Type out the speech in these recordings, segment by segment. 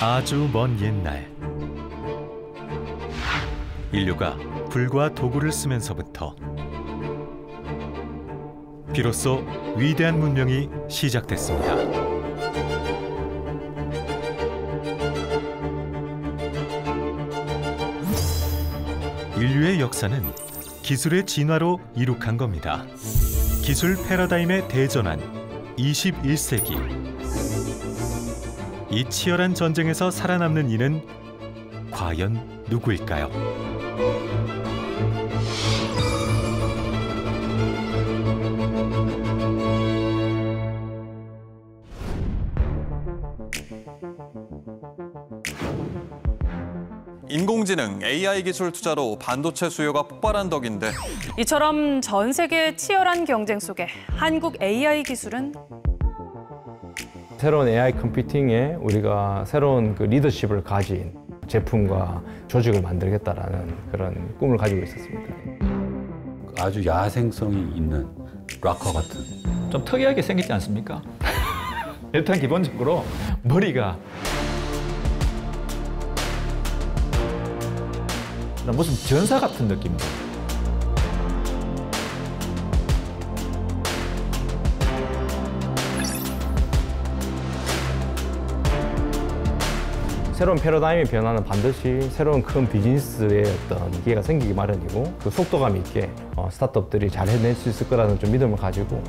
아주 먼 옛날, 인류가 불과 도구를 쓰면서부터 비로소 위대한 문명이 시작됐습니다. 인류의 역사는 기술의 진화로 이룩한 겁니다. 기술 패러다임의 대전환, 21세기. 이 치열한 전쟁에서 살아남는 이는 과연 누구일까요? 인공지능, AI 기술 투자로 반도체 수요가 폭발한 덕인데 이처럼 전 세계 치열한 경쟁 속에 한국 AI 기술은 새로운 AI 컴퓨팅에 우리가 새로운 그 리더십을 가진 제품과 조직을 만들겠다라는 그런 꿈을 가지고 있었습니다. 아주 야생성이 있는 락커 같은. 좀 특이하게 생기지 않습니까? 일단 기본적으로 머리가 무슨 전사 같은 느낌이에요. 새로운 패러다임의 변화는 반드시 새로운 큰 비즈니스의 어떤 기회가 생기기 마련이고 그 속도감 있게 스타트업들이 잘 해낼 수 있을 거라는 좀 믿음을 가지고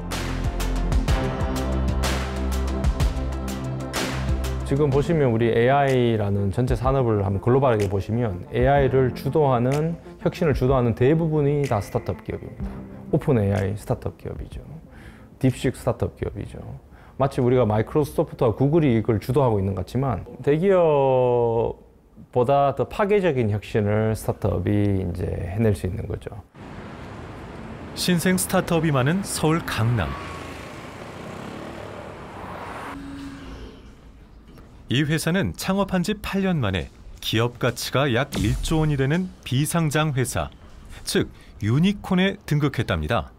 지금 보시면 우리 AI라는 전체 산업을 한번 글로벌하게 보시면 AI를 주도하는 혁신을 주도하는 대부분이 다 스타트업 기업입니다. 오픈 AI 스타트업 기업이죠. 딥식 스타트업 기업이죠. 마치 우리가 마이크로소프트와 구글이 이걸 주도하고 있는 것 같지만 대기업보다 더 파괴적인 혁신을 스타트업이 이제 해낼 수 있는 거죠. 신생 스타트업이 많은 서울 강남. 이 회사는 창업한 지 8년 만에 기업 가치가 약 1조 원이 되는 비상장 회사, 즉 유니콘에 등극했답니다.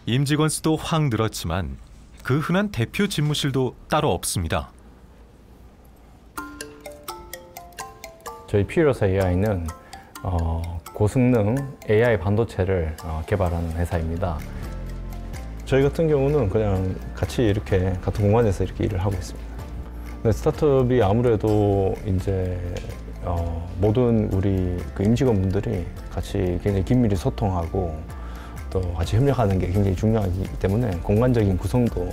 임직원 수도 확 늘었지만 그 흔한 대표 집무실도 따로 없습니다. 저희 퓨어스 AI는 고성능 AI 반도체를 개발하는 회사입니다. 저희 같은 경우는 그냥 같이 이렇게 같은 공간에서 이렇게 일을 하고 있습니다. 근데 스타트업이 아무래도 이제 모든 우리 그 임직원분들이 같이 굉장히 긴밀히 소통하고 또 같이 협력하는 게 굉장히 중요하기 때문에 공간적인 구성도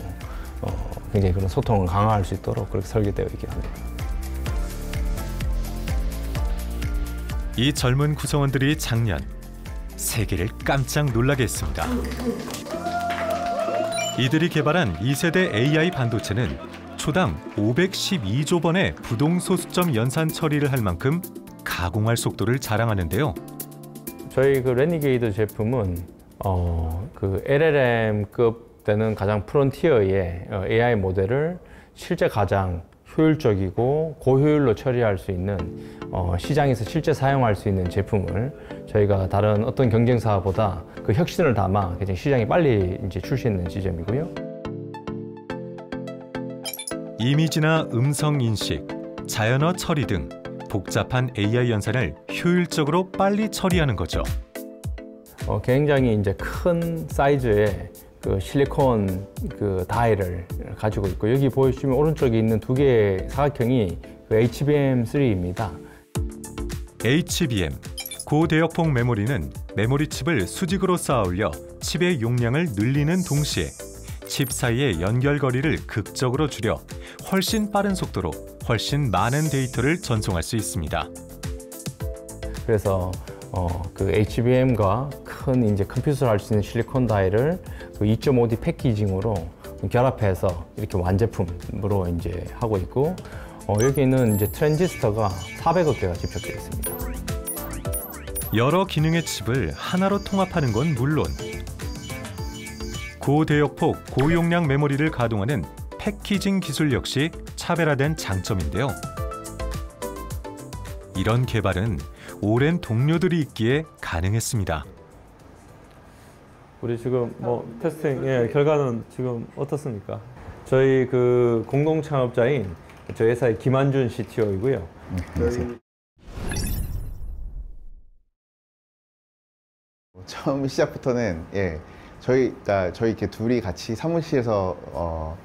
굉장히 그런 소통을 강화할 수 있도록 그렇게 설계되어 있긴 합니다. 이 젊은 구성원들이 작년 세계를 깜짝 놀라게 했습니다. 이들이 개발한 2세대 AI 반도체는 초당 512조 번의 부동소수점 연산 처리를 할 만큼 가공할 속도를 자랑하는데요. 저희 그 레니게이드 제품은 그 LLM급 되는 가장 프론티어의 AI 모델을 실제 가장 효율적이고 고효율로 처리할 수 있는 시장에서 실제 사용할 수 있는 제품을 저희가 다른 어떤 경쟁사보다 그 혁신을 담아 굉장히 시장에 빨리 이제 출시했는 지점이고요. 이미지나 음성 인식, 자연어 처리 등 복잡한 AI 연산을 효율적으로 빨리 처리하는 거죠. 굉장히 이제 큰 사이즈의 그 실리콘 그 다이를 가지고 있고 여기 보시면 오른쪽에 있는 두 개의 사각형이 그 HBM3입니다. HBM, 고대역폭 메모리는 메모리 칩을 수직으로 쌓아 올려 칩의 용량을 늘리는 동시에 칩 사이의 연결거리를 극적으로 줄여 훨씬 빠른 속도로 훨씬 많은 데이터를 전송할 수 있습니다. 그래서 그 HBM과 큰 이제 컴퓨터를 할 수 있는 실리콘 다이를 그 2.5D 패키징으로 결합해서 이렇게 완제품으로 이제 하고 있고 여기는 이제 트랜지스터가 400억 개가 집적되어 있습니다. 여러 기능의 칩을 하나로 통합하는 건 물론 고대역폭, 고용량 메모리를 가동하는 패키징 기술 역시 차별화된 장점인데요. 이런 개발은 오랜 동료들이 있기에 가능했습니다. 우리 지금 뭐 테스팅 결과는 지금 어떻습니까? 저희 그 공동 창업자인 저희 회사의 김한준 CTO이고요. 안녕하세요. 처음 시작부터는 저희 이렇게 둘이 같이 사무실에서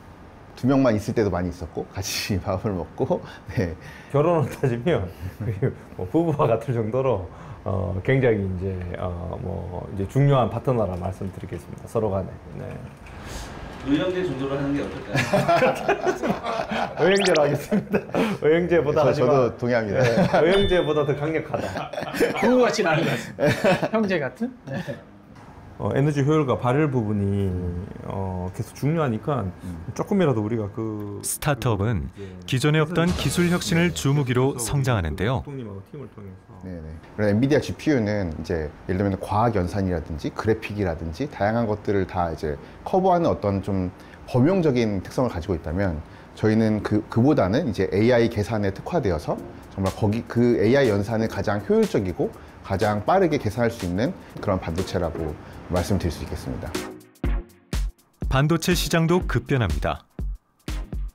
2명만 있을 때도 많이 있었고 같이 밥을 먹고 결혼을 따지면 뭐 부부와 같을 정도로 굉장히 이제 중요한 파트너라 말씀드리겠습니다. 서로 간에. 의형제 정도로 하는 게 어떨까요? 의형제로 하겠습니다. 의형제보다 저도 동의합니다. 의형제보다 더 강력하다. 부부 같지는 않은 것 같습니다. 형제 같은? 네. 에너지 효율과 발열 부분이 계속 중요하니까 조금이라도 우리가 스타트업은 기존에 없던 기술 혁신을 주무기로 성장하는데요. 그래서 엔비디아 GPU는 이제 예를 들면 과학 연산이라든지 그래픽이라든지 다양한 것들을 다 이제 커버하는 어떤 좀 범용적인 특성을 가지고 있다면 저희는 그보다는 이제 AI 계산에 특화되어서 정말 그 AI 연산을 가장 효율적이고 가장 빠르게 계산할 수 있는 그런 반도체라고 말씀드릴 수 있겠습니다. 반도체 시장도 급변합니다.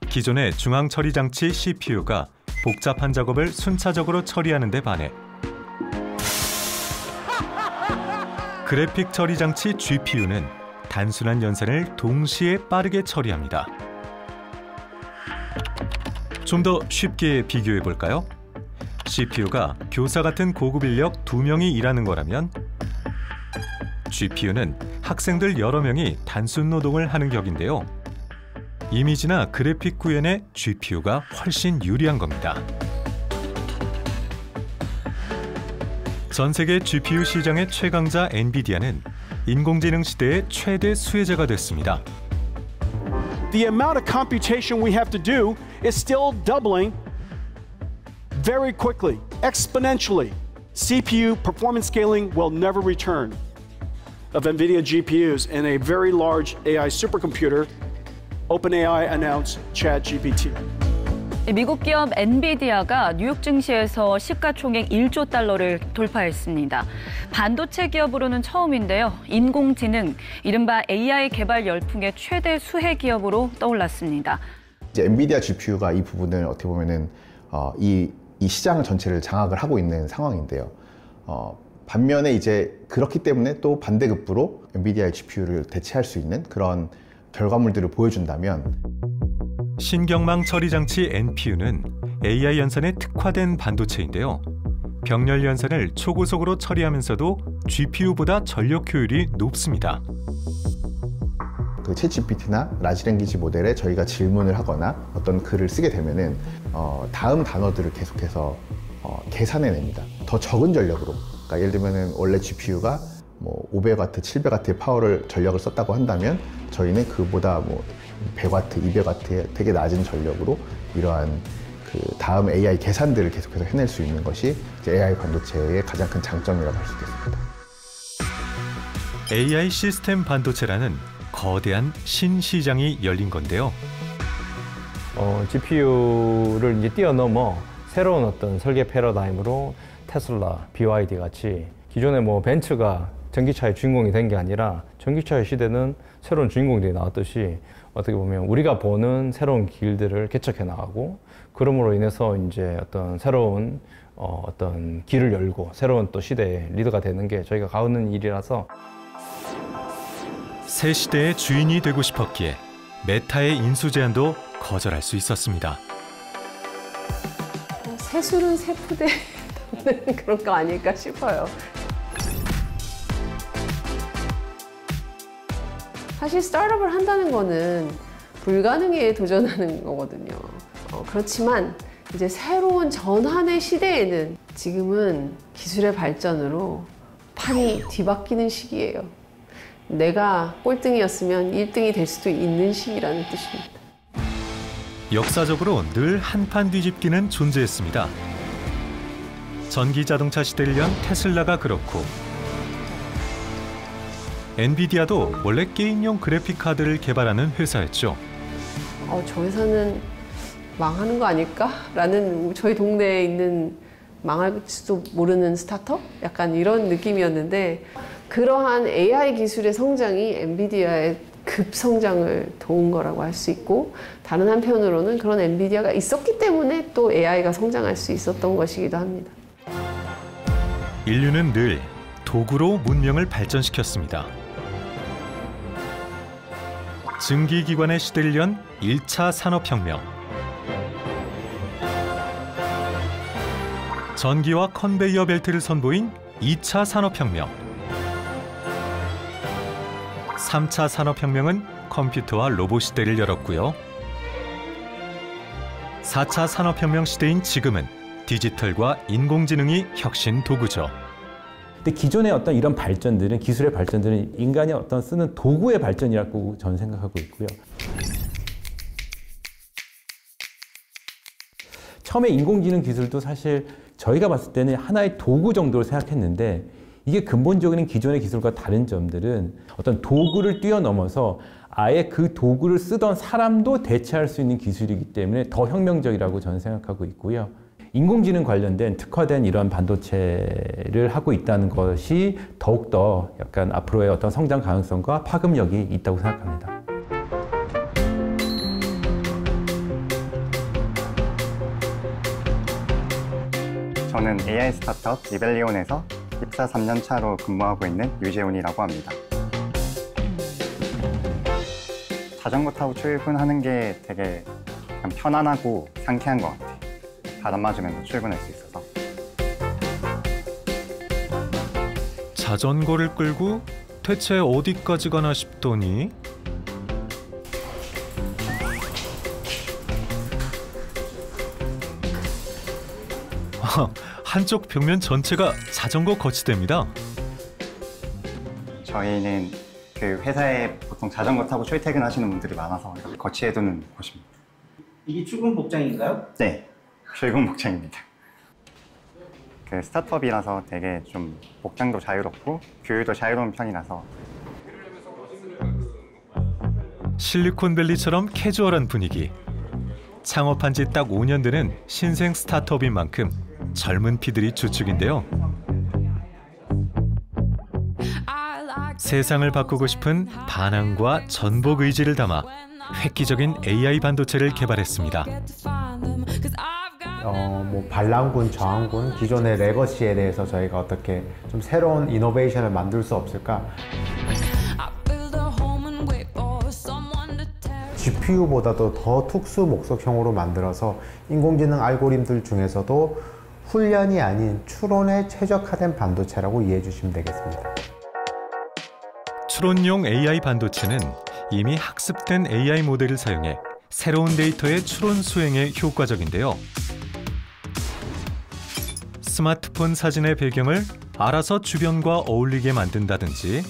기존의 중앙 처리 장치 CPU가 복잡한 작업을 순차적으로 처리하는 데 반해 그래픽 처리 장치 GPU는 단순한 연산을 동시에 빠르게 처리합니다. 좀 더 쉽게 비교해 볼까요? CPU가 교사 같은 고급 인력 2명이 일하는 거라면 GPU는 학생들 여러 명이 단순 노동을 하는 격인데요. 이미지나 그래픽 구현에 GPU가 훨씬 유리한 겁니다. 전 세계 GPU 시장의 최강자 엔비디아는 인공지능 시대의 최대 수혜자가 됐습니다. The amount of computation we have to do is still doubling very quickly, exponentially. CPU performance scaling will never return of NVIDIA GPUs in a very large AI supercomputer. OpenAI announced ChatGPT. 미국 기업 엔비디아가 뉴욕 증시에서 시가총액 1조 달러를 돌파했습니다. 반도체 기업으로는 처음인데요. 인공지능, 이른바 AI 개발 열풍의 최대 수혜 기업으로 떠올랐습니다. 이제 엔비디아 GPU가 이 부분을 어떻게 보면은 이 시장 전체를 장악을 하고 있는 상황인데요. 반면에 이제 그렇기 때문에 또 반대급부로 엔비디아의 GPU를 대체할 수 있는 그런 결과물들을 보여준다면 신경망 처리 장치 NPU는 AI 연산에 특화된 반도체인데요. 병렬 연산을 초고속으로 처리하면서도 GPU보다 전력 효율이 높습니다. 그 챗GPT나 라지 랭귀지 모델에 저희가 질문을 하거나 어떤 글을 쓰게 되면은 다음 단어들을 계속해서 계산해냅니다. 더 적은 전력으로. 그러니까 예를 들면은 원래 GPU가 뭐 500W, 700W의 전력을 썼다고 한다면 저희는 그보다 뭐 100W, 200W의 되게 낮은 전력으로 이러한 그 다음 AI 계산들을 계속해서 해낼 수 있는 것이 이제 AI 반도체의 가장 큰 장점이라고 할 수 있겠습니다. AI 시스템 반도체라는 거대한 신시장이 열린 건데요. GPU를 이제 뛰어넘어 새로운 어떤 설계 패러다임으로 테슬라, BYD 같이 기존에 뭐 벤츠가 전기차의 주인공이 된 게 아니라 전기차의 시대는 새로운 주인공들이 나왔듯이 어떻게 보면 우리가 보는 새로운 길들을 개척해 나가고 그럼으로 인해서 이제 어떤 새로운 어떤 길을 열고 새로운 또 시대의 리더가 되는 게 저희가 가는 일이라서 새 시대의 주인이 되고 싶었기에 메타의 인수 제안도 거절할 수 있었습니다. 세술은 세푸대 그런 거 아닐까 싶어요. 사실 스타트업을 한다는 거는 불가능에 도전하는 거거든요. 그렇지만 이제 새로운 전환의 시대에는 지금은 기술의 발전으로 판이 뒤바뀌는 시기예요. 내가 꼴등이었으면 1등이 될 수도 있는 시기라는 뜻입니다. 역사적으로 늘 한판 뒤집기는 존재했습니다. 전기 자동차 시대를 연 테슬라가 그렇고 엔비디아도 원래 게임용 그래픽 카드를 개발하는 회사였죠. 저 회사는 망하는 거 아닐까? 라는 저희 동네에 있는 망할지도 모르는 스타트업? 약간 이런 느낌이었는데 그러한 AI 기술의 성장이 엔비디아의 급성장을 도운 거라고 할 수 있고 다른 한편으로는 그런 엔비디아가 있었기 때문에 또 AI가 성장할 수 있었던 것이기도 합니다. 인류는 늘 도구로 문명을 발전시켰습니다. 증기기관의 시대를 연 1차 산업혁명. 전기와 컨베이어 벨트를 선보인 2차 산업혁명. 3차 산업혁명은 컴퓨터와 로봇 시대를 열었고요. 4차 산업혁명 시대인 지금은 디지털과 인공지능이 혁신 도구죠. 근데 기존의 어떤 이런 발전들은 기술의 발전들은 인간이 어떤 쓰는 도구의 발전이라고 저는 생각하고 있고요. 처음에 인공지능 기술도 사실 저희가 봤을 때는 하나의 도구 정도로 생각했는데 이게 근본적인 기존의 기술과 다른 점들은 어떤 도구를 뛰어넘어서 아예 그 도구를 쓰던 사람도 대체할 수 있는 기술이기 때문에 더 혁명적이라고 저는 생각하고 있고요. 인공지능 관련된 특화된 이런 반도체를 하고 있다는 것이 더욱더 약간 앞으로의 어떤 성장 가능성과 파급력이 있다고 생각합니다. 저는 AI 스타트업 리벨리온에서 입사 3년 차로 근무하고 있는 유재훈이라고 합니다. 자전거 타고 출근하는 게 되게 편안하고 상쾌한 것 같아요. 바람 맞으면서 출근할 수 있어서. 자전거를 끌고 대체 어디까지 가나 싶더니 한쪽 벽면 전체가 자전거 거치대입니다. 저희는 그 회사에 보통 자전거 타고 출퇴근하시는 분들이 많아서 이렇게 거치해두는 곳입니다. 이게 출근 복장인가요? 네, 출근 복장입니다. 그 스타트업이라서 되게 좀 복장도 자유롭고 규율도 자유로운 편이라서. 실리콘밸리처럼 캐주얼한 분위기. 창업한 지 딱 5년 되는 신생 스타트업인 만큼 젊은 피들이 주축인데요. 세상을 바꾸고 싶은 반항과 전복 의지를 담아 획기적인 AI 반도체를 개발했습니다. 반란군, 저항군, 기존의 레거시에 대해서 저희가 어떻게 좀 새로운 이노베이션을 만들 수 없을까? GPU보다도 더 특수 목적형으로 만들어서 인공지능 알고리즘들 중에서도 훈련이 아닌 추론에 최적화된 반도체라고 이해해 주시면 되겠습니다. 추론용 AI 반도체는 이미 학습된 AI 모델을 사용해 새로운 데이터의 추론 수행에 효과적인데요. 스마트폰 사진의 배경을 알아서 주변과 어울리게 만든다든지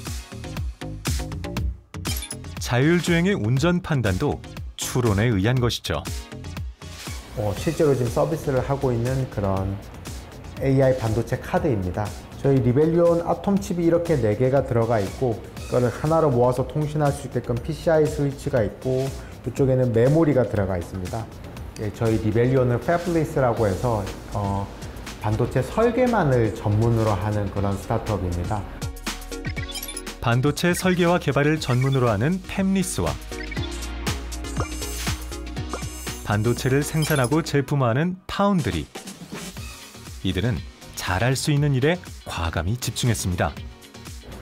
자율주행의 운전 판단도 추론에 의한 것이죠. 실제로 지금 서비스를 하고 있는 그런 AI 반도체 카드입니다. 저희 리벨리온 아톰 칩이 이렇게 4개가 들어가 있고 그거를 하나로 모아서 통신할 수 있게끔 PCI 스위치가 있고 이쪽에는 메모리가 들어가 있습니다. 저희 리벨리온은 패블리스라고 해서 반도체 설계만을 전문으로 하는 그런 스타트업입니다. 반도체 설계와 개발을 전문으로 하는 팹리스와 반도체를 생산하고 제품화하는 파운드리. 이들은 잘할 수 있는 일에 과감히 집중했습니다.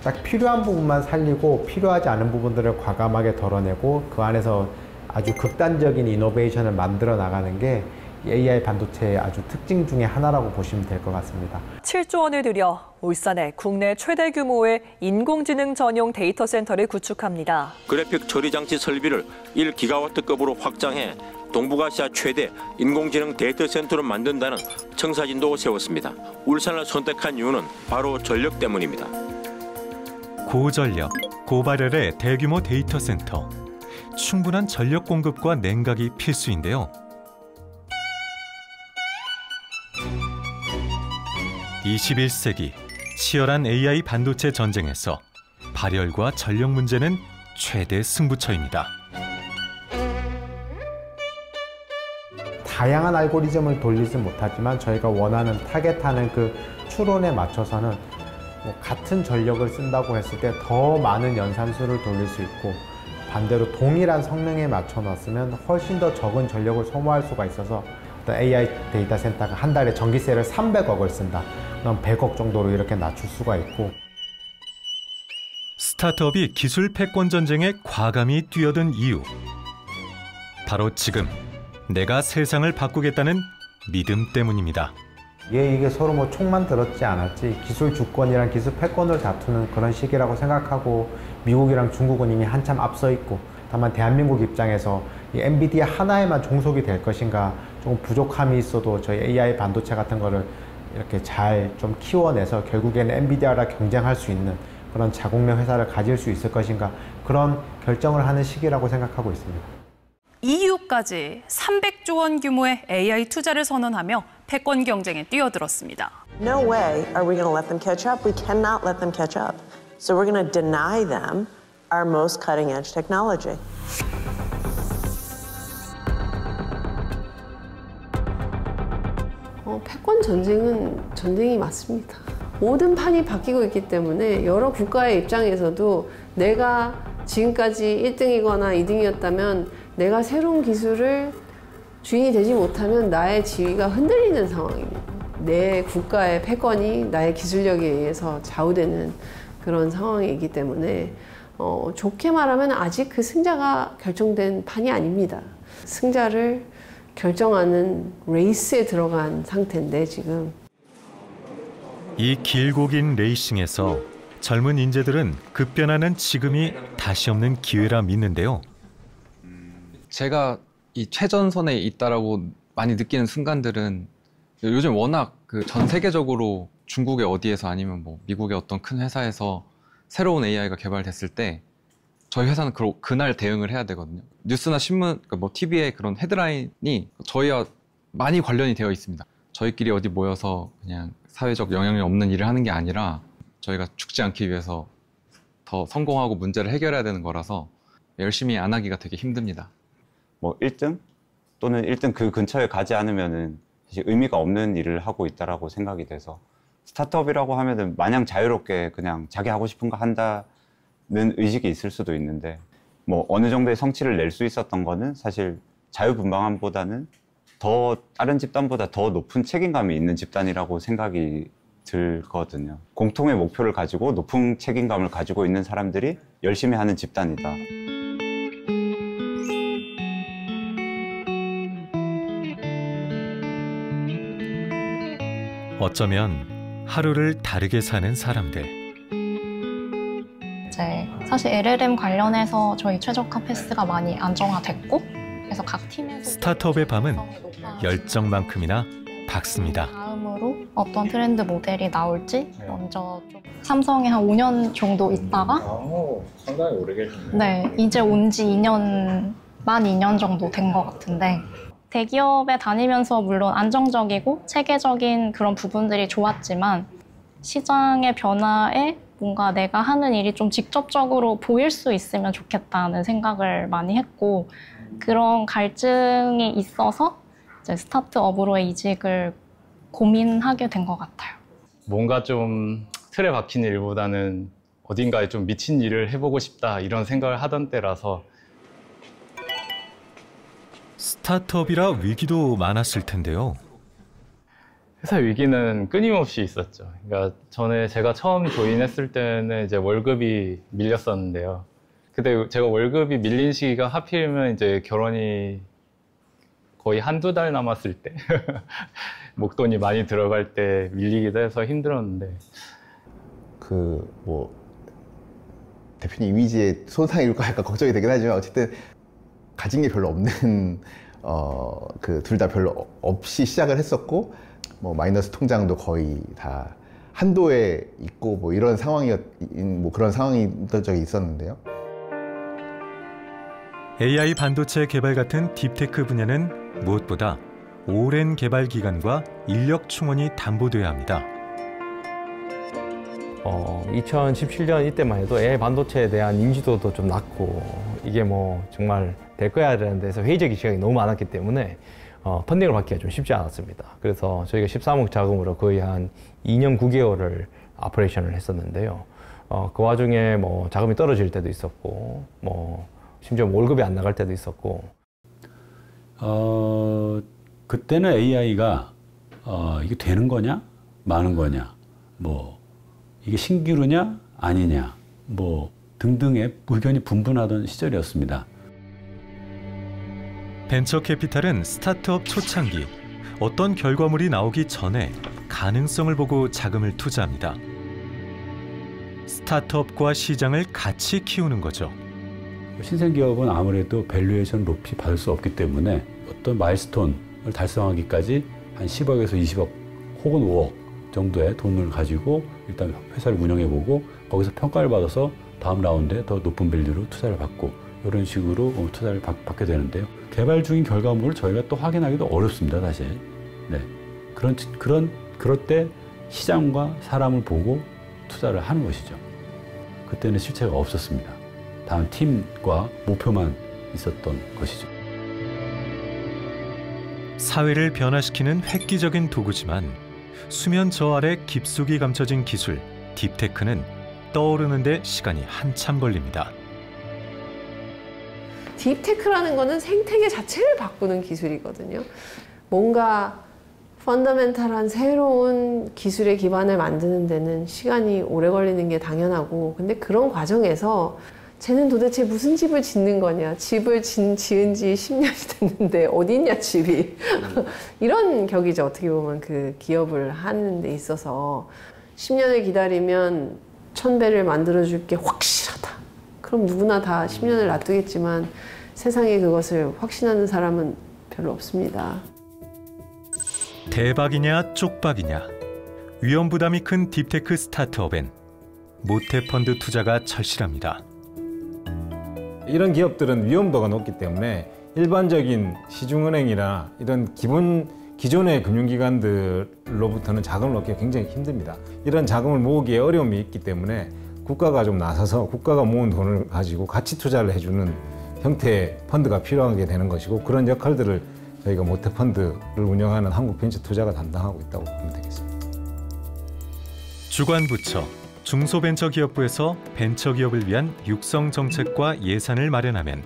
딱 필요한 부분만 살리고 필요하지 않은 부분들을 과감하게 덜어내고 그 안에서 아주 극단적인 이노베이션을 만들어 나가는 게 AI 반도체의 아주 특징 중에 하나라고 보시면 될 것 같습니다. 7조 원을 들여 울산에 국내 최대 규모의 인공지능 전용 데이터 센터를 구축합니다. 그래픽 처리 장치 설비를 1기가와트급으로 확장해 동북아시아 최대 인공지능 데이터 센터를 만든다는 청사진도 세웠습니다. 울산을 선택한 이유는 바로 전력 때문입니다. 고전력, 고발열의 대규모 데이터 센터. 충분한 전력 공급과 냉각이 필수인데요. 21세기 치열한 AI 반도체 전쟁에서 발열과 전력 문제는 최대 승부처입니다. 다양한 알고리즘을 돌리지 못하지만 저희가 원하는 타겟하는 그 추론에 맞춰서는 같은 전력을 쓴다고 했을 때 더 많은 연산수를 돌릴 수 있고, 반대로 동일한 성능에 맞춰 놨으면 훨씬 더 적은 전력을 소모할 수가 있어서 AI 데이터 센터가 한 달에 전기세를 300억을 쓴다. 그럼 100억 정도로 이렇게 낮출 수가 있고. 스타트업이 기술 패권 전쟁에 과감히 뛰어든 이유. 바로 지금 내가 세상을 바꾸겠다는 믿음 때문입니다. 이게 서로 뭐 총만 들었지 않았지 기술 주권이랑 기술 패권을 다투는 그런 시기라고 생각하고, 미국이랑 중국은 이미 한참 앞서 있고, 다만 대한민국 입장에서 이 엔비디아 하나에만 종속이 될 것인가, 조금 부족함이 있어도 저희 AI 반도체 같은 거를 이렇게 잘 좀 키워내서 결국에는 엔비디아랑 경쟁할 수 있는 그런 자국내 회사를 가질 수 있을 것인가, 그런 결정을 하는 시기라고 생각하고 있습니다. EU까지 300조 원 규모의 AI 투자를 선언하며 패권 경쟁에 뛰어들었습니다. No way are we going to let them catch up. We cannot let them catch up. So we're going to deny them our most cutting edge technology. 패권 전쟁은 전쟁이 맞습니다. 모든 판이 바뀌고 있기 때문에 여러 국가의 입장에서도 내가 지금까지 1등이거나 2등이었다면 내가 새로운 기술을 주인이 되지 못하면 나의 지위가 흔들리는 상황입니다. 내 국가의 패권이 나의 기술력에 의해서 좌우되는 그런 상황이기 때문에 좋게 말하면 아직 그 승자가 결정된 판이 아닙니다. 승자를 결정하는 레이스에 들어간 상태인데 지금. 이 길고 긴 레이싱에서 젊은 인재들은 급변하는 지금이 다시 없는 기회라 믿는데요. 제가 이 최전선에 있다라고 많이 느끼는 순간들은 요즘 워낙 그 전 세계적으로 중국의 어디에서 아니면 뭐 미국의 어떤 큰 회사에서 새로운 AI가 개발됐을 때 저희 회사는 그날 대응을 해야 되거든요. 뉴스나 신문, 뭐 TV에 그런 헤드라인이 저희와 많이 관련이 되어 있습니다. 저희끼리 어디 모여서 그냥 사회적 영향이 없는 일을 하는 게 아니라 저희가 죽지 않기 위해서 더 성공하고 문제를 해결해야 되는 거라서 열심히 안 하기가 되게 힘듭니다. 뭐 1등 또는 1등 그 근처에 가지 않으면은 사실 의미가 없는 일을 하고 있다라고 생각이 돼서, 스타트업이라고 하면은 마냥 자유롭게 그냥 자기 하고 싶은 거 한다는 의식이 있을 수도 있는데, 뭐 어느 정도의 성취를 낼 수 있었던 거는 사실 자유분방함보다는 더 다른 집단보다 더 높은 책임감이 있는 집단이라고 생각이 들거든요. 공통의 목표를 가지고 높은 책임감을 가지고 있는 사람들이 열심히 하는 집단이다. 어쩌면 하루를 다르게 사는 사람들. 이제 사실 LLM 관련해서 저희 최적화 패스가 많이 안정화됐고, 그래서 각 팀에서 스타트업의 밤은 열정만큼이나 밝습니다. 다음으로 어떤 트렌드 모델이 나올지 먼저 좀 삼성에 한 5년 정도 있다가 상당히 오래 계셨네요. 네, 이제 온 지 2년, 만 2년 정도 된 것 같은데, 대기업에 다니면서 물론 안정적이고 체계적인 그런 부분들이 좋았지만 시장의 변화에 뭔가 내가 하는 일이 좀 직접적으로 보일 수 있으면 좋겠다는 생각을 많이 했고, 그런 갈증이 있어서 이제 스타트업으로의 이직을 고민하게 된 것 같아요. 뭔가 좀 틀에 박힌 일보다는 어딘가에 좀 미친 일을 해보고 싶다 이런 생각을 하던 때라서. 스타트업이라 위기도 많았을 텐데요. 회사 위기는 끊임없이 있었죠. 그러니까 전에 제가 처음 조인했을 때는 이제 월급이 밀렸었는데요. 그때 제가 월급이 밀린 시기가 하필이면 이제 결혼이 거의 한두 달 남았을 때 목돈이 많이 들어갈 때 밀리기도 해서 힘들었는데, 뭐 대표님 이미지에 손상이 일까 할까 걱정이 되긴 하지만, 어쨌든 가진 게 별로 없는 둘 다 별로 없이 시작을 했었고, 뭐 마이너스 통장도 거의 다 한도에 있고 뭐 이런 뭐 그런 상황이 적이 있었는데요. AI 반도체 개발 같은 딥테크 분야는 무엇보다 오랜 개발 기간과 인력 충원이 담보돼야 합니다. 2017년 이때만 해도 AI 반도체에 대한 인지도도 좀 낮고 이게 뭐 정말 될 거야 라는 데서 회의적인 시각이 너무 많았기 때문에 펀딩을 받기가 좀 쉽지 않았습니다. 그래서 저희가 13억 자금으로 거의 한 2년 9개월을 오퍼레이션을 했었는데요. 그 와중에 뭐 자금이 떨어질 때도 있었고 뭐 심지어 월급이 안 나갈 때도 있었고 그때는 AI가 이게 되는 거냐 마는 거냐 뭐 이게 신기루냐 아니냐 뭐 등등의 의견이 분분하던 시절이었습니다. 벤처 캐피탈은 스타트업 초창기 어떤 결과물이 나오기 전에 가능성을 보고 자금을 투자합니다. 스타트업과 시장을 같이 키우는 거죠. 신생기업은 아무래도 밸류에이션 높이 받을 수 없기 때문에 어떤 마일스톤을 달성하기까지 한 10억에서 20억 혹은 5억 정도의 돈을 가지고 일단 회사를 운영해보고 거기서 평가를 받아서 다음 라운드에 더 높은 밸류로 투자를 받고 이런 식으로 투자를 받게 되는데요. 개발 중인 결과물을 저희가 또 확인하기도 어렵습니다, 사실. 네. 그럴 때 시장과 사람을 보고 투자를 하는 것이죠. 그때는 실체가 없었습니다. 다음 팀과 목표만 있었던 것이죠. 사회를 변화시키는 획기적인 도구지만 수면 저 아래 깊숙이 감춰진 기술, 딥테크는 떠오르는 데 시간이 한참 걸립니다. 딥테크라는 거는 생태계 자체를 바꾸는 기술이거든요. 뭔가 펀더멘탈한 새로운 기술의 기반을 만드는 데는 시간이 오래 걸리는 게 당연하고, 근데 그런 과정에서 쟤는 도대체 무슨 집을 짓는 거냐, 집을 지은 지 10년이 됐는데 어디 있냐 집이 이런 격이죠. 어떻게 보면 그 기업을 하는 데 있어서 10년을 기다리면 1000배를 만들어줄 게 확실하다, 그럼 누구나 다 10년을 놔두겠지만 세상에 그것을 확신하는 사람은 별로 없습니다. 대박이냐 쪽박이냐, 위험 부담이 큰 딥테크 스타트업엔 모태펀드 투자가 절실합니다. 이런 기업들은 위험도가 높기 때문에 일반적인 시중은행이나 이런 기존의 금융기관들로부터는 자금을 얻기가 굉장히 힘듭니다. 이런 자금을 모으기에 어려움이 있기 때문에 국가가 좀 나서서 국가가 모은 돈을 가지고 같이 투자를 해주는 형태의 펀드가 필요하게 되는 것이고, 그런 역할들을 저희가 모태펀드를 운영하는 한국벤처투자가 담당하고 있다고 보면 되겠습니다. 주관부처 중소벤처기업부에서 벤처기업을 위한 육성 정책과 예산을 마련하면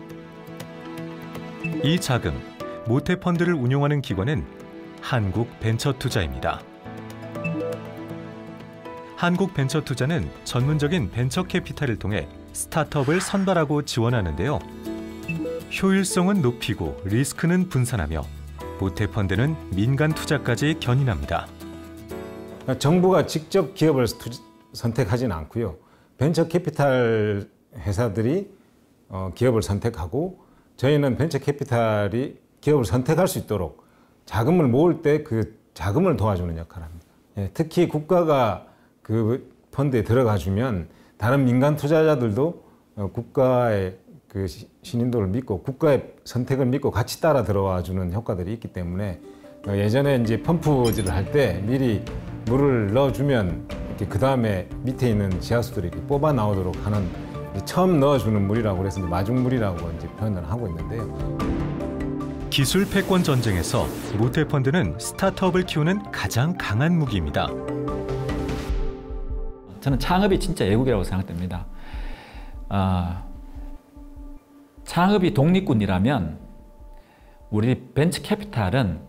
이 자금, 모태펀드를 운용하는 기관은 한국벤처투자입니다. 한국벤처투자는 전문적인 벤처 캐피탈을 통해 스타트업을 선발하고 지원하는데요. 효율성은 높이고 리스크는 분산하며 모태펀드는 민간 투자까지 견인합니다. 정부가 직접 기업을 선택하지는 않고요. 벤처 캐피탈 회사들이 기업을 선택하고, 저희는 벤처 캐피탈이 기업을 선택할 수 있도록 자금을 모을 때 그 자금을 도와주는 역할을 합니다. 특히 국가가 그 펀드에 들어가 주면 다른 민간 투자자들도 국가의 그 신인도를 믿고 국가의 선택을 믿고 같이 따라 들어와 주는 효과들이 있기 때문에, 예전에 이제 펌프질을 할 때 미리 물을 넣어주면 그 다음에 밑에 있는 지하수들이 뽑아 나오도록 하는, 처음 넣어주는 물이라고 그래서 이제 마중물이라고 이제 표현을 하고 있는데요. 기술 패권 전쟁에서 모태펀드는 스타트업을 키우는 가장 강한 무기입니다. 저는 창업이 진짜 애국이라고 생각됩니다. 창업이 독립군이라면 우리 벤처 캐피탈은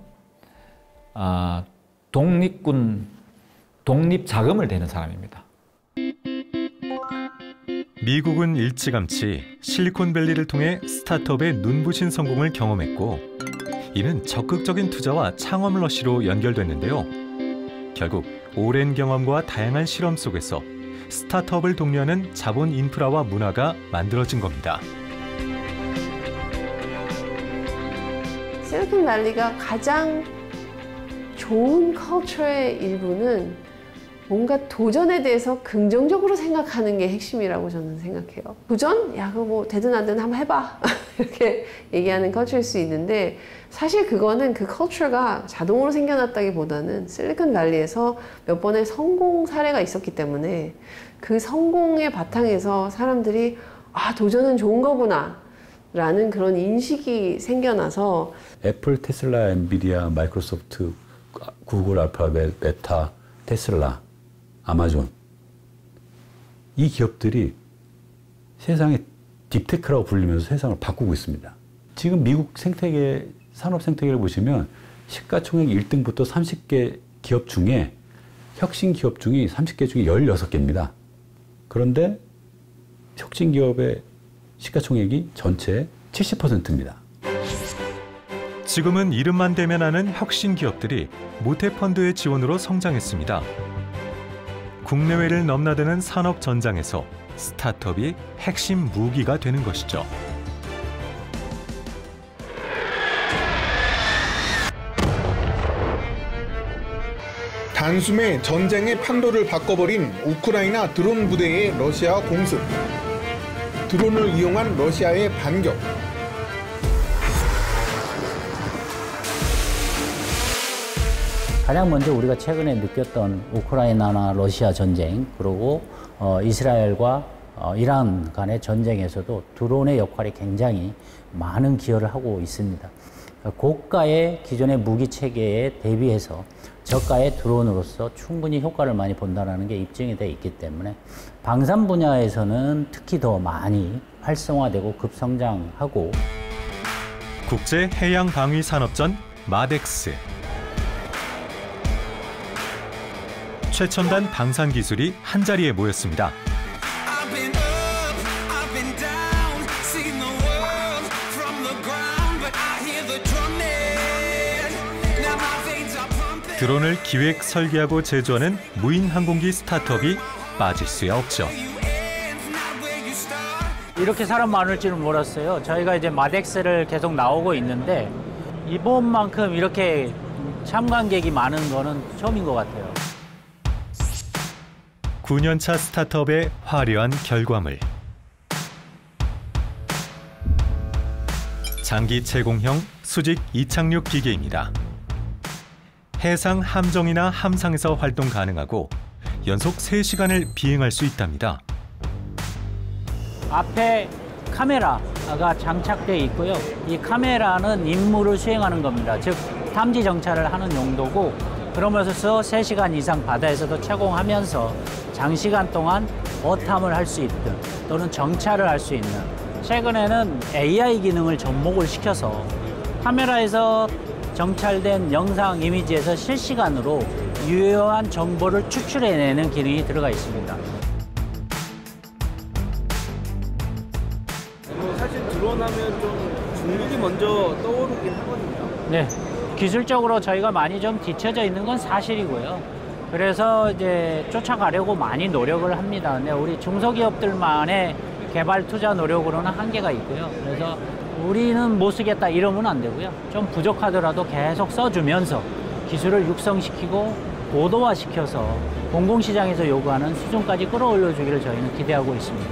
독립군, 독립 자금을 대는 사람입니다. 미국은 일찌감치 실리콘밸리를 통해 스타트업의 눈부신 성공을 경험했고, 이는 적극적인 투자와 창업 러시로 연결됐는데요. 결국 오랜 경험과 다양한 실험 속에서 스타트업을 독려하는 자본 인프라와 문화가 만들어진 겁니다. 실리콘밸리가 가장 좋은 컬처의 일부는 뭔가 도전에 대해서 긍정적으로 생각하는 게 핵심이라고 저는 생각해요. 도전? 야, 그거 뭐 되든 안 되든 한번 해봐. 이렇게 얘기하는 컬처일 수 있는데 사실 그거는 그 컬처가 자동으로 생겨났다기보다는 실리콘밸리에서 몇 번의 성공 사례가 있었기 때문에 그 성공의 바탕에서 사람들이 아, 도전은 좋은 거구나 라는 그런 인식이 생겨나서 애플, 테슬라, 엔비디아, 마이크로소프트, 구글, 알파벳, 메타, 테슬라, 아마존 이 기업들이 세상의 딥테크라고 불리면서 세상을 바꾸고 있습니다. 지금 미국 생태계, 산업 생태계를 보시면 시가총액 1등부터 30개 기업 중에 혁신 기업 중에 30개 중에 16개입니다. 그런데 혁신 기업의 시가총액이 전체 70%입니다. 지금은 이름만 대면 하는 혁신 기업들이 모태펀드의 지원으로 성장했습니다. 국내외를 넘나드는 산업 전장에서 스타트업이 핵심 무기가 되는 것이죠. 단숨에 전쟁의 판도를 바꿔버린 우크라이나 드론 부대의 러시아 공습. 드론을 이용한 러시아의 반격. 가장 먼저 우리가 최근에 느꼈던 우크라이나나 러시아 전쟁, 그리고 이스라엘과 이란 간의 전쟁에서도 드론의 역할이 굉장히 많은 기여를 하고 있습니다. 고가의 기존의 무기 체계에 대비해서 저가의 드론으로서 충분히 효과를 많이 본다는 게 입증이 돼 있기 때문에 방산 분야에서는 특히 더 많이 활성화되고 급성장하고 국제 해양 방위 산업전 마덱스. 최첨단 방산 기술이 한자리에 모였습니다. 드론을 기획, 설계하고 제조하는 무인 항공기 스타트업이 빠질 수야 없죠. 이렇게 사람 많을 줄은 몰랐어요. 저희가 이제 마덱스를 계속 나오고 있는데 이번만큼 이렇게 참관객이 많은 거는 처음인 것 같아요. 9년차 스타트업의 화려한 결과물. 장기 채공형 수직 이착륙 기계입니다. 해상 함정이나 함상에서 활동 가능하고 연속 3시간을 비행할 수 있답니다. 앞에 카메라가 장착되어 있고요. 이 카메라는 임무를 수행하는 겁니다. 즉 탐지 정찰을 하는 용도고, 그러면서 3시간 이상 바다에서도 채공하면서 장시간 동안 어탐을 할 수 있든 또는 정찰을 할 수 있는, 최근에는 AI 기능을 접목을 시켜서 카메라에서 정찰된 영상 이미지에서 실시간으로 유효한 정보를 추출해내는 기능이 들어가 있습니다. 사실 드론 하면 좀 중국이 먼저 떠오르긴 하거든요. 네, 기술적으로 저희가 많이 좀 뒤처져 있는 건 사실이고요. 그래서 이제 쫓아가려고 많이 노력을 합니다. 근데 우리 중소기업들만의 개발 투자 노력으로는 한계가 있고요. 그래서 우리는 못 쓰겠다 이러면 안 되고요. 좀 부족하더라도 계속 써주면서 기술을 육성시키고 고도화시켜서 공공시장에서 요구하는 수준까지 끌어올려 주기를 저희는 기대하고 있습니다.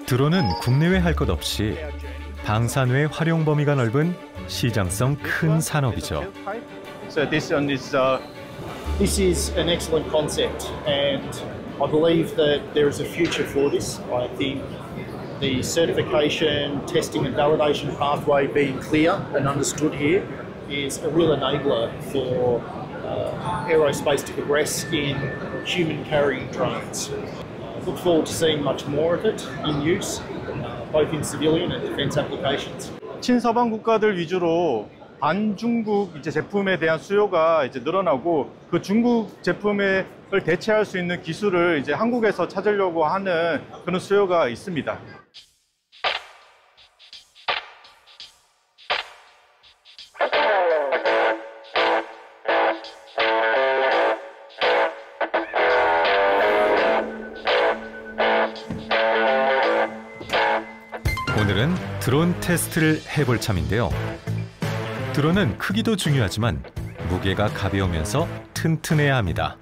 드론은 국내외 할 것 없이 방산 외 활용 범위가 넓은 시장성 큰 산업이죠. So this is an excellent concept, and I believe that there is a future for this. I think the certification, testing and validation pathway being clear and understood here is a real enabler for aerospace to progress in human carrying drones. Look forward to seeing much more of it in use, both in civilian and defence applications. 친서방 국가들 위주로 반중국 제품에 대한 수요가 늘어나고, 그 중국 제품을 대체할 수 있는 기술을 한국에서 찾으려고 하는 그런 수요가 있습니다. 오늘은 드론 테스트를 해볼 참인데요. 드론은 크기도 중요하지만 무게가 가벼우면서 튼튼해야 합니다.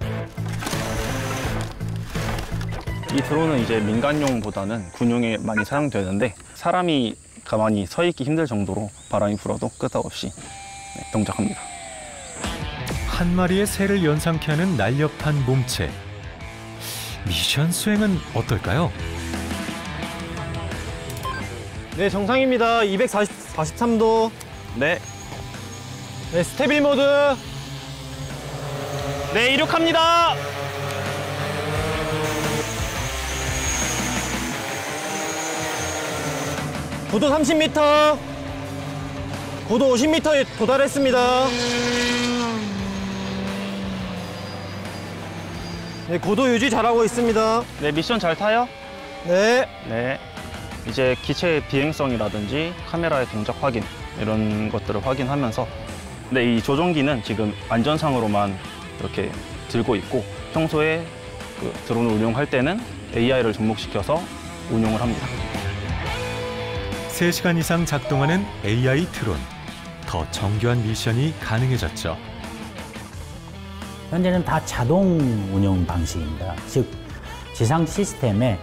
이 드론은 이제 민간용보다는 군용에 많이 사용되는데 사람이 가만히 서 있기 힘들 정도로 바람이 불어도 끄떡없이 동작합니다. 한 마리의 새를 연상케 하는 날렵한 몸체. 미션 수행은 어떨까요? 네, 정상입니다. 243도. 네. 네, 스테빌 모드. 네, 이륙합니다. 고도 30m. 고도 50m에 도달했습니다. 네, 고도 유지 잘하고 있습니다. 네, 미션 잘 타요? 네. 네. 이제 기체의 비행성이라든지 카메라의 동작 확인 이런 것들을 확인하면서 네, 이 조종기는 지금 안전상으로만 이렇게 들고 있고 평소에 그 드론을 운용할 때는 AI를 접목시켜서 운용을 합니다. 3시간 이상 작동하는 AI 드론. 더 정교한 미션이 가능해졌죠. 현재는 다 자동 운영 방식입니다. 즉 지상 시스템에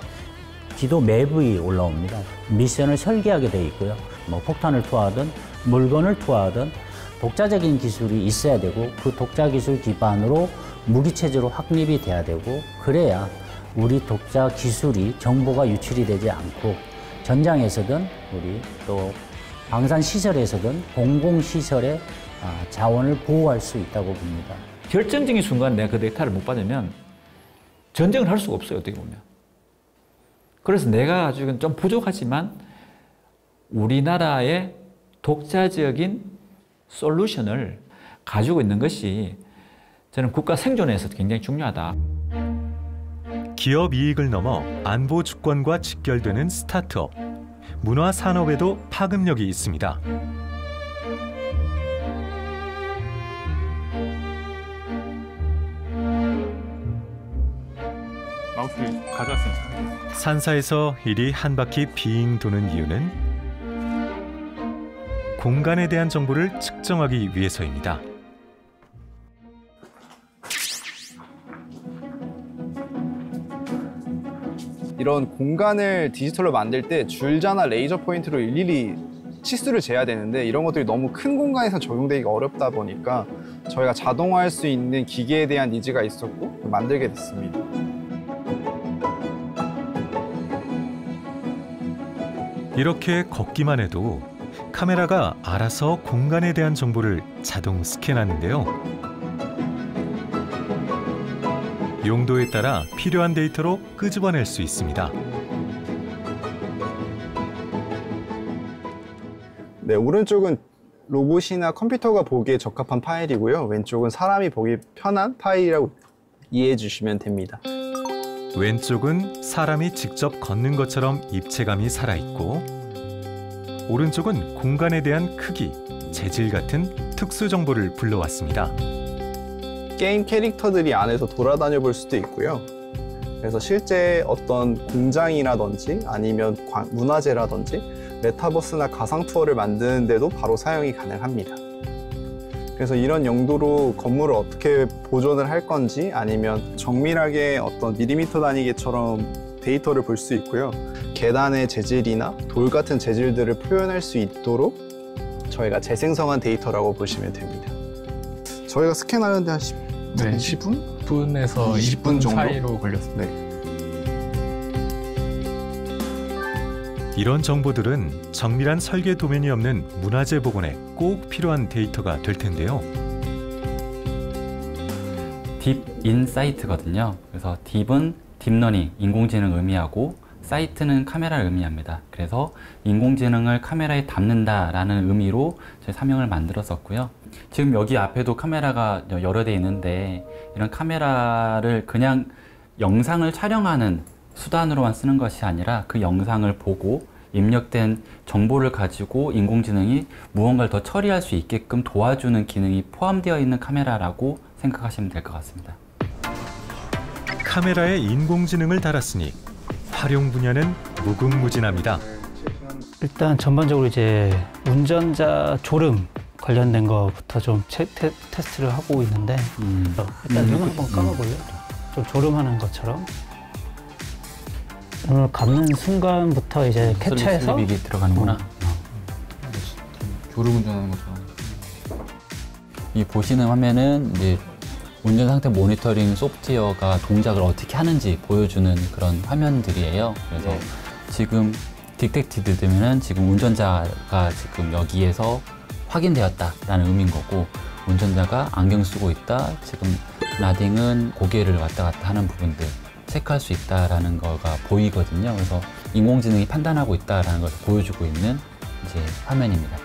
기도 맵이 올라옵니다. 미션을 설계하게 돼 있고요. 뭐 폭탄을 투하하든 물건을 투하하든 독자적인 기술이 있어야 되고 그 독자 기술 기반으로 무기 체제로 확립이 돼야 되고 그래야 우리 독자 기술이 정보가 유출이 되지 않고 전장에서든 우리 또 방산 시설에서든 공공 시설의 자원을 보호할 수 있다고 봅니다. 결정적인 순간 내가 그 데이터를 못 받으면 전쟁을 할 수가 없어요, 어떻게 보면. 그래서 내가 아직은 좀 부족하지만 우리나라의 독자적인 솔루션을 가지고 있는 것이 저는 국가 생존에서 굉장히 중요하다. 기업 이익을 넘어 안보 주권과 직결되는 스타트업. 문화 산업에도 파급력이 있습니다. 마우스 가져왔습니다. 산사에서 이리 한 바퀴 빙 도는 이유는 공간에 대한 정보를 측정하기 위해서입니다. 이런 공간을 디지털로 만들 때 줄자나 레이저 포인트로 일일이 치수를 재야 되는데 이런 것들이 너무 큰 공간에서 적용되기가 어렵다 보니까 저희가 자동화할 수 있는 기계에 대한 니즈가 있었고 만들게 됐습니다. 이렇게 걷기만 해도 카메라가 알아서 공간에 대한 정보를 자동 스캔하는데요. 용도에 따라 필요한 데이터로 끄집어낼 수 있습니다. 네, 오른쪽은 로봇이나 컴퓨터가 보기에 적합한 파일이고요. 왼쪽은 사람이 보기 편한 파일이라고 이해해 주시면 됩니다. 왼쪽은 사람이 직접 걷는 것처럼 입체감이 살아있고 오른쪽은 공간에 대한 크기, 재질 같은 특수 정보를 불러왔습니다. 게임 캐릭터들이 안에서 돌아다녀 볼 수도 있고요. 그래서 실제 어떤 공장이라든지 아니면 문화재라든지 메타버스나 가상 투어를 만드는데도 바로 사용이 가능합니다. 그래서 이런 용도로 건물을 어떻게 보존을 할 건지 아니면 정밀하게 어떤 밀리미터 단위계처럼 데이터를 볼 수 있고요. 계단의 재질이나 돌 같은 재질들을 표현할 수 있도록 저희가 재생성한 데이터라고 보시면 됩니다. 저희가 스캔하는데 한 10분? 10분에서 20분 정도? 사이로 걸렸습니다. 네. 이런 정보들은 정밀한 설계 도면이 없는 문화재 복원에 꼭 필요한 데이터가 될 텐데요. 딥인사이트거든요. 그래서 딥은 딥러닝, 인공지능을 의미하고 사이트는 카메라를 의미합니다. 그래서 인공지능을 카메라에 담는다라는 의미로 저희 사명을 만들었었고요. 지금 여기 앞에도 카메라가 여러 대 있는데 이런 카메라를 그냥 영상을 촬영하는 수단으로만 쓰는 것이 아니라 그 영상을 보고 입력된 정보를 가지고 인공지능이 무언가를 더 처리할 수 있게끔 도와주는 기능이 포함되어 있는 카메라라고 생각하시면 될 것 같습니다. 카메라에 인공지능을 달았으니 활용 분야는 무궁무진합니다. 일단 전반적으로 이제 운전자 졸음 관련된 것부터 좀 테스트를 하고 있는데 일단 눈 한번 감아볼래요? 좀 졸음하는 것처럼. 오늘 감는 순간부터 이제 캡처해서 슬립이 들어가는구나. 졸음운전하는 것처럼. 이 보시는 화면은 이제 운전 상태 모니터링 소프트웨어가 동작을 어떻게 하는지 보여주는 그런 화면들이에요. 그래서 지금 딕텍티드 되면은 지금 운전자가 지금 여기에서 확인되었다라는 의미인 거고, 운전자가 안경 쓰고 있다, 지금 나딩은 고개를 왔다 갔다 하는 부분들 체크할 수 있다라는 거가 보이거든요. 그래서 인공지능이 판단하고 있다라는 것을 보여주고 있는 이제 화면입니다.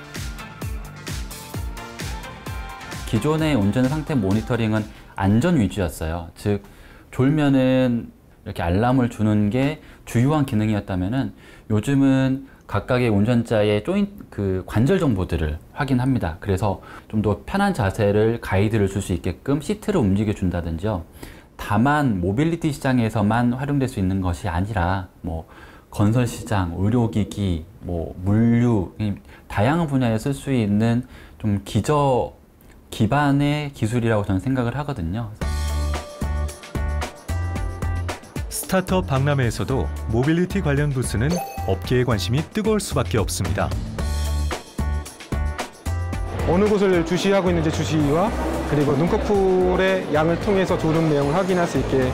기존의 운전 상태 모니터링은 안전 위주였어요. 즉 졸면은 이렇게 알람을 주는 게 주요한 기능이었다면은 요즘은 각각의 운전자의 그 관절 정보들을 확인합니다. 그래서 좀 더 편한 자세를 가이드를 줄 수 있게끔 시트를 움직여 준다든지요. 다만 모빌리티 시장에서만 활용될 수 있는 것이 아니라 뭐 건설 시장, 의료기기, 뭐 물류, 다양한 분야에 쓸 수 있는 좀 기반의 기술이라고 저는 생각을 하거든요. 스타트업 박람회에서도 모빌리티 관련 부스는 업계의 관심이 뜨거울 수밖에 없습니다. 어느 곳을 주시하고 있는지 주시와 그리고 눈꺼풀의 양을 통해서 졸음 내용을 확인할 수 있게.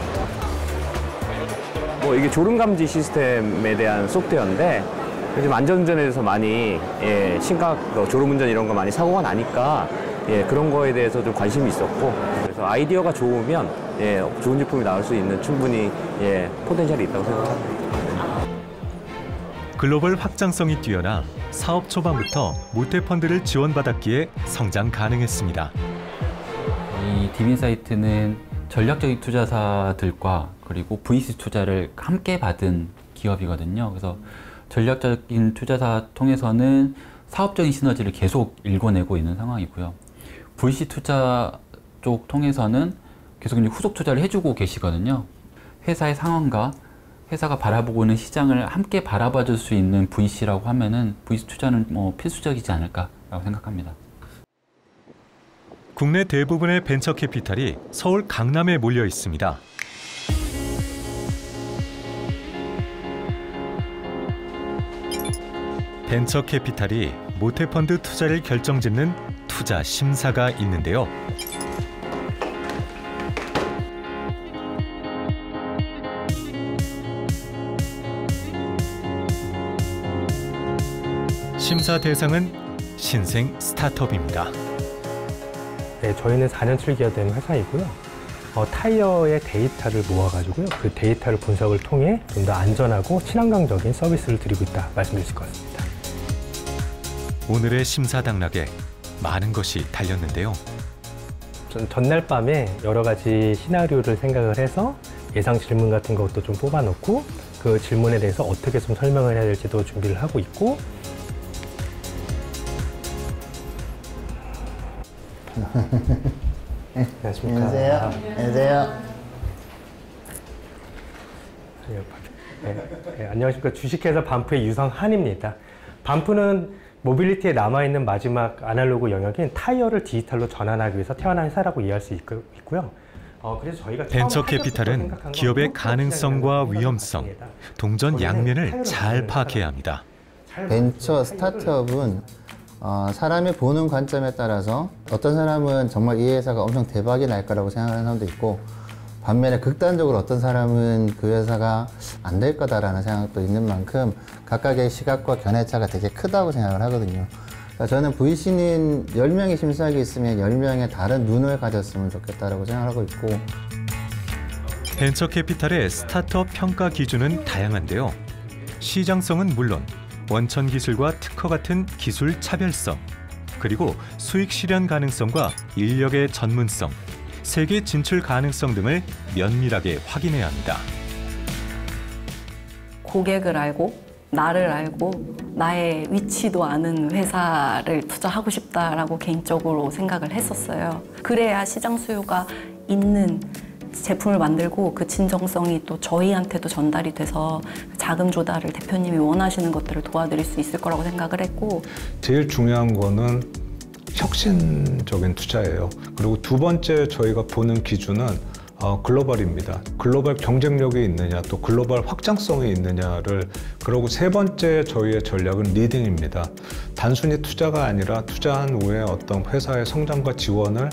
이게 졸음 감지 시스템에 대한 소프트웨어인데 요즘 안전운전에 대해서 많이 심각 졸음운전 이런 거 많이 사고가 나니까 그런 거에 대해서 좀 관심이 있었고, 그래서 아이디어가 좋으면 좋은 제품이 나올 수 있는 충분히 포텐셜이 있다고 생각합니다. 글로벌 확장성이 뛰어나 사업 초반부터 모태펀드를 지원받았기에 성장 가능했습니다. 이 딥인사이트는 전략적인 투자사들과 그리고 VC 투자를 함께 받은 기업이거든요. 그래서 전략적인 투자사 통해서는 사업적인 시너지를 계속 일궈내고 있는 상황이고요. VC 투자 쪽 통해서는 계속 후속 투자를 해주고 계시거든요. 회사의 상황과 회사가 바라보고 있는 시장을 함께 바라봐 줄 수 있는 VC라고 하면은 VC 투자는 필수적이지 않을까라고 생각합니다. 국내 대부분의 벤처 캐피탈이 서울 강남에 몰려 있습니다. 벤처 캐피탈이 모태펀드 투자를 결정짓는 투자 심사가 있는데요. 심사 대상은 신생 스타트업입니다. 네, 저희는 4년 7개월 된 회사이고요. 타이어의 데이터를 모아가지고요. 그 데이터를 분석을 통해 좀 더 안전하고 친환경적인 서비스를 드리고 있다 말씀드릴 것 같습니다. 오늘의 심사 당락에 많은 것이 달렸는데요. 전날 밤에 여러 가지 시나리오를 생각을 해서 예상 질문 같은 것도 좀 뽑아놓고 그 질문에 대해서 어떻게 좀 설명을 해야 될지도 준비를 하고 있고. 네, 안녕하십니까. 안녕하세요. 네, 안녕하십니까. 주식회사 반프의 유성한입니다. 반프는 모빌리티에 남아있는 마지막 아날로그 영역인 타이어를 디지털로 전환하기 위해서 태어난 회사라고 이해할 수 있고요. 그래서 저희가 벤처 캐피탈은 기업의 가능성과 위험성, 동전 양면을 잘 파악해야 합니다. 벤처 스타트업은 사람이 보는 관점에 따라서 어떤 사람은 정말 이 회사가 엄청 대박이 날 거라고 생각하는 사람도 있고, 반면에 극단적으로 어떤 사람은 그 회사가 안 될 거다라는 생각도 있는 만큼 각각의 시각과 견해차가 되게 크다고 생각을 하거든요. 그러니까 저는 VC는 10명의 심사학이 있으면 10명의 다른 눈을 가졌으면 좋겠다라고 생각하고 있고. 벤처 캐피탈의 스타트업 평가 기준은 다양한데요. 시장성은 물론 원천 기술과 특허 같은 기술 차별성, 그리고 수익 실현 가능성과 인력의 전문성, 세계 진출 가능성 등을 면밀하게 확인해야 합니다. 고객을 알고 나를 알고 나의 위치도 아는 회사를 투자하고 싶다라고 개인적으로 생각을 했었어요. 그래야 시장 수요가 있는 제품을 만들고 그 진정성이 또 저희한테도 전달이 돼서 자금 조달을 대표님이 원하시는 것들을 도와드릴 수 있을 거라고 생각을 했고, 제일 중요한 거는 혁신적인 투자예요. 그리고 두 번째 저희가 보는 기준은 글로벌입니다. 글로벌 경쟁력이 있느냐, 또 글로벌 확장성이 있느냐를, 그리고 세 번째 저희의 전략은 리딩입니다. 단순히 투자가 아니라 투자한 후에 어떤 회사의 성장과 지원을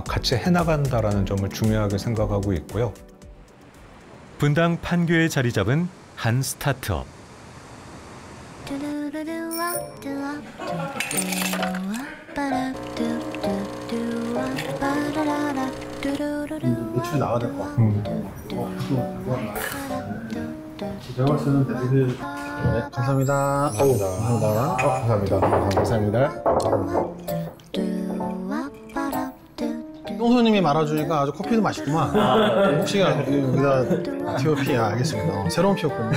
같이 해나간다는 점을 중요하게 생각하고 있고요. 분당 판교에 자리 잡은 한 스타트업. 매출이 나와야 될 것 같아요. 제가 봤을 때는 되게 네, 감사합니다. 감사합니다. 감사합니다. 감사합니다. 똥손님이 말아주니까 아주 커피도 맛있구만. 혹시 여기다 티오피아 알겠습니다. 새로운 피었군요.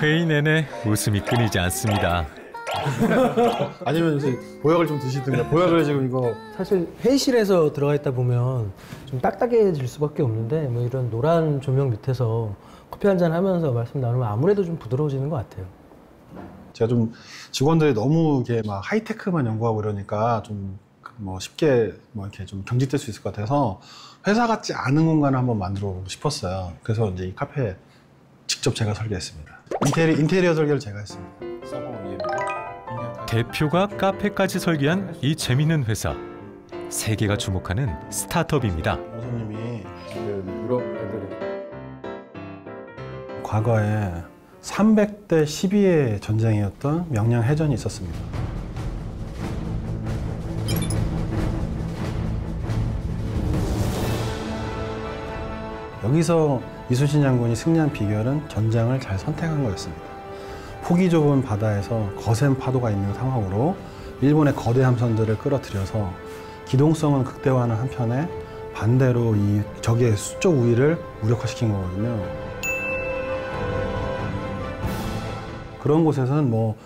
회의 내내 웃음이 끊이지 않습니다. 아니면 이제 보약을 좀 드시든가. 보약을 지금 이거 사실 회의실에서 들어가 있다 보면 좀 딱딱해질 수밖에 없는데 뭐 이런 노란 조명 밑에서 커피 한잔 하면서 말씀 나누면 아무래도 좀 부드러워지는 것 같아요. 제가 좀 직원들이 너무 이게 막 하이테크만 연구하고 이러니까 좀 뭐 쉽게 뭐 이렇게 좀 경직될 수 있을 것 같아서 회사 같지 않은 공간을 한번 만들어 보고 싶었어요. 그래서 이제 이 카페 직접 제가 설계했습니다. 인테리어 설계를 제가 했습니다. 대표가 카페까지 설계한 이 재밌는 회사. 세계가 주목하는 스타트업입니다. 교수님이 지금 유럽 애들이 과거에 300대 12의 전쟁이었던 명량해전이 있었습니다. 여기서 이순신 장군이 승리한 비결은 전장을 잘 선택한 거였습니다. 폭이 좁은 바다에서 거센 파도가 있는 상황으로 일본의 거대 함선들을 끌어들여서 기동성은 극대화하는 한편에 반대로 이 적의 수적 우위를 무력화시킨 거거든요. 그런 곳에서는 뭐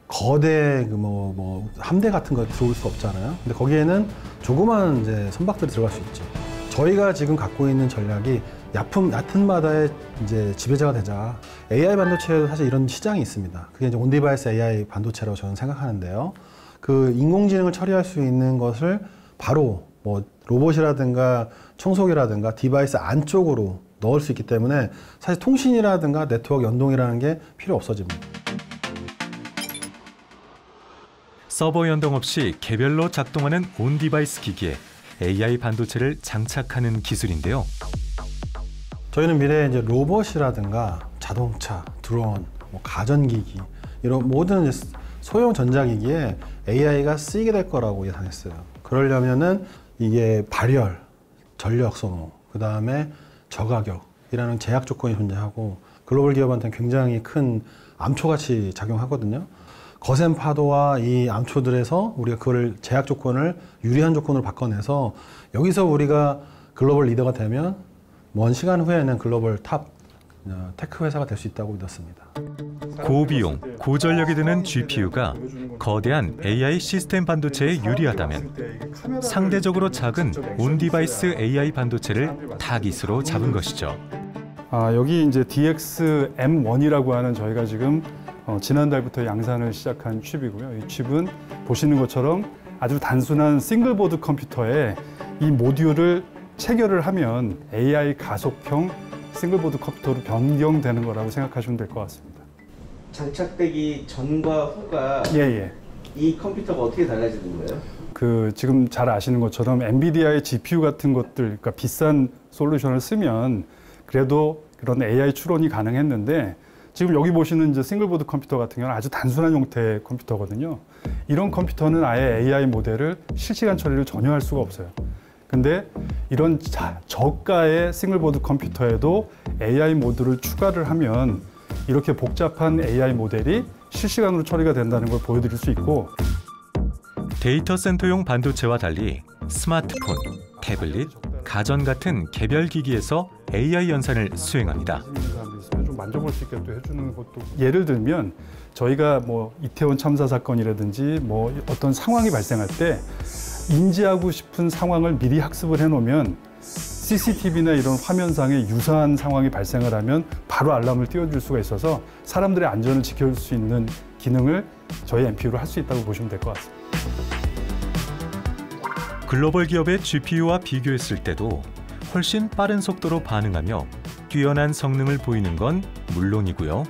거대 뭐 함대 같은 거 들어올 수 없잖아요. 근데 거기에는 조그마한 이제 선박들이 들어갈 수 있죠. 저희가 지금 갖고 있는 전략이 얕은 바다에 이제 지배자가 되자. AI 반도체에도 사실 이런 시장이 있습니다. 그게 이제 온디바이스 AI 반도체라고 저는 생각하는데요. 그 인공지능을 처리할 수 있는 것을 바로 뭐 로봇이라든가 청소기라든가 디바이스 안쪽으로 넣을 수 있기 때문에 사실 통신이라든가 네트워크 연동이라는 게 필요 없어집니다. 서버 연동 없이 개별로 작동하는 온디바이스 기기에 AI 반도체를 장착하는 기술인데요. 저희는 미래에 이제 로봇이라든가 자동차, 드론, 뭐 가전기기 이런 모든 소형 전자기기에 AI가 쓰이게 될 거라고 예상했어요. 그러려면은 이게 발열, 전력 소모, 그 다음에 저가격이라는 제약 조건이 존재하고 글로벌 기업한테는 굉장히 큰 암초같이 작용하거든요. 거센 파도와 이 암초들에서 우리가 그걸 제약 조건을 유리한 조건으로 바꿔내서 여기서 우리가 글로벌 리더가 되면 먼 시간 후에는 글로벌 탑 테크 회사가 될 수 있다고 믿었습니다. 고비용, 고전력이 드는 GPU가 거대한 AI 시스템 반도체에 유리하다면 상대적으로 작은 온디바이스 AI 반도체를 타깃으로 잡은 것이죠. 여기 이제 DX-M1이라고 하는 저희가 지금 지난달부터 양산을 시작한 칩이고요. 이 칩은 보시는 것처럼 아주 단순한 싱글보드 컴퓨터에 이 모듈을 체결을 하면 AI 가속형 싱글보드 컴퓨터로 변경되는 거라고 생각하시면 될 것 같습니다. 장착되기 전과 후가 이 컴퓨터가 어떻게 달라지는 거예요? 지금 잘 아시는 것처럼 엔비디아의 GPU 같은 것들, 그러니까 비싼 솔루션을 쓰면 그래도 그런 AI 추론이 가능했는데 지금 여기 보시는 이제 싱글보드 컴퓨터 같은 경우는 아주 단순한 형태의 컴퓨터거든요. 이런 컴퓨터는 아예 AI 모델을 실시간 처리를 전혀 할 수가 없어요. 근데 이런 저가의 싱글보드 컴퓨터에도 AI 모드를 추가를 하면 이렇게 복잡한 AI 모델이 실시간으로 처리가 된다는 걸 보여드릴 수 있고, 데이터 센터용 반도체와 달리 스마트폰, 태블릿, 가전 같은 개별 기기에서 AI 연산을 수행합니다. 좀 만져볼 수 있게 또 해주는 것도, 예를 들면 저희가 뭐 이태원 참사 사건이라든지 뭐 어떤 상황이 발생할 때 인지하고 싶은 상황을 미리 학습을 해놓으면 CCTV나 이런 화면상에 유사한 상황이 발생을 하면 바로 알람을 띄워줄 수가 있어서 사람들의 안전을 지켜줄 수 있는 기능을 저희 NPU로 할 수 있다고 보시면 될 것 같습니다. 글로벌 기업의 GPU와 비교했을 때도 훨씬 빠른 속도로 반응하며 뛰어난 성능을 보이는 건 물론이고요.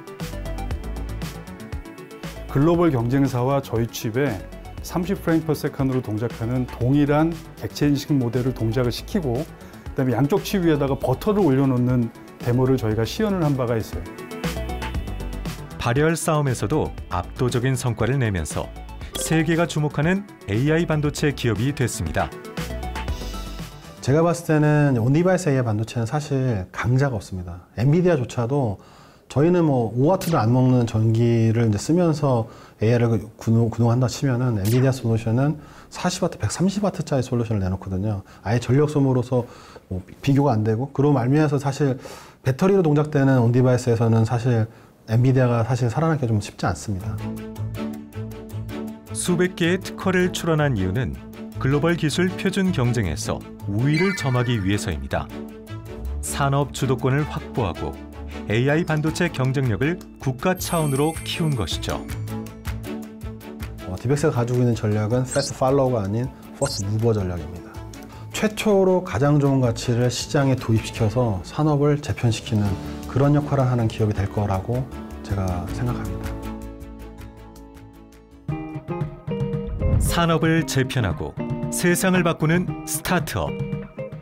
글로벌 경쟁사와 저희 칩에 30프레임/세컨드로 동작하는 동일한 객체 인식 모델을 동작을 시키고 그다음에 양쪽 칩 위에다가 버터를 올려놓는 데모를 저희가 시연을 한 바가 있어요. 발열 싸움에서도 압도적인 성과를 내면서 세계가 주목하는 AI 반도체 기업이 됐습니다. 제가 봤을 때는 온디바이스 AI 반도체는 사실 강자가 없습니다. 엔비디아조차도 저희는 뭐 5W도 안 먹는 전기를 이제 쓰면서 AI를 구동한다 치면은 엔비디아 솔루션은 40W, 130W짜리 솔루션을 내놓거든요. 아예 전력 소모로서 뭐 비교가 안 되고 그로 말미암아서 사실 배터리로 동작되는 온디바이스에서는 사실 엔비디아가 사실 살아남기가 좀 쉽지 않습니다. 수백 개의 특허를 출원한 이유는 글로벌 기술 표준 경쟁에서 우위를 점하기 위해서입니다. 산업 주도권을 확보하고 AI 반도체 경쟁력을 국가 차원으로 키운 것이죠. 디벡스가 가지고 있는 전략은 패스트 팔로워가 아닌 퍼스트 무버 전략입니다. 최초로 가장 좋은 가치를 시장에 도입시켜서 산업을 재편시키는 그런 역할을 하는 기업이 될 거라고 제가 생각합니다. 산업을 재편하고 세상을 바꾸는 스타트업.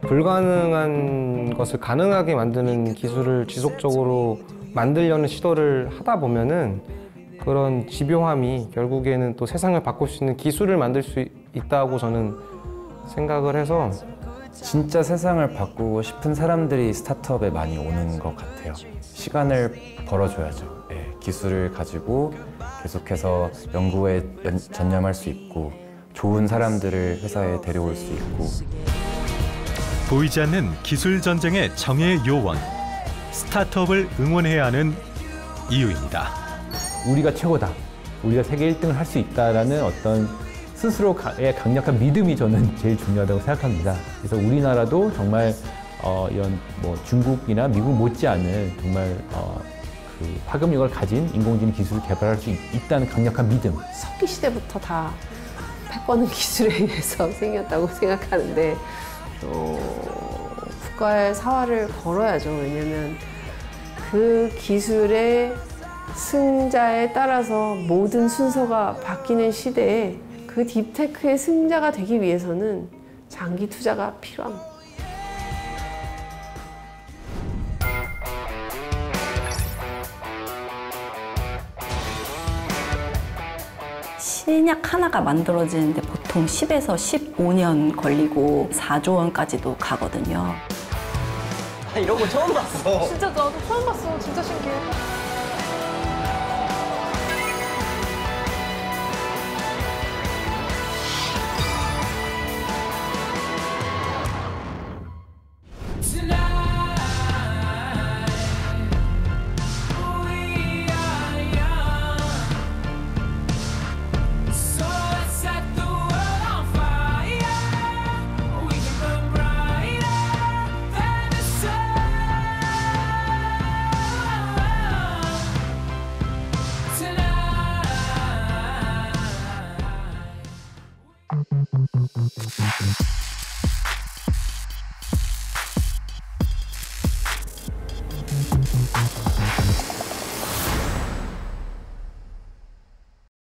불가능한 것을 가능하게 만드는 기술을 지속적으로 만들려는 시도를 하다 보면은 그런 집요함이 결국에는 또 세상을 바꿀 수 있는 기술을 만들 수 있다고 저는 생각을 해서 진짜 세상을 바꾸고 싶은 사람들이 스타트업에 많이 오는 것 같아요. 시간을 벌어줘야죠. 네, 기술을 가지고 계속해서 연구에 전념할 수 있고 좋은 사람들을 회사에 데려올 수 있고 보이지 않는 기술 전쟁의 정의 요원, 스타트업을 응원해야 하는 이유입니다. 우리가 최고다, 우리가 세계 1등을 할 수 있다라는 어떤 스스로의 강력한 믿음이 저는 제일 중요하다고 생각합니다. 그래서 우리나라도 정말 이런 뭐 중국이나 미국 못지않은 정말 그 파급력을 가진 인공지능 기술을 개발할 수 있다는 강력한 믿음. 석기 시대부터 다 패권은 기술에 의해서 생겼다고 생각하는데 국가의 사활을 걸어야죠. 왜냐하면 그 기술의 승자에 따라서 모든 순서가 바뀌는 시대에 그 딥테크의 승자가 되기 위해서는 장기 투자가 필요합니다. 신약 하나가 만들어지는데 보통 10에서 15년 걸리고 4조 원까지도 가거든요. 이런 거 처음 봤어. 진짜 나도 처음 봤어. 진짜 신기해.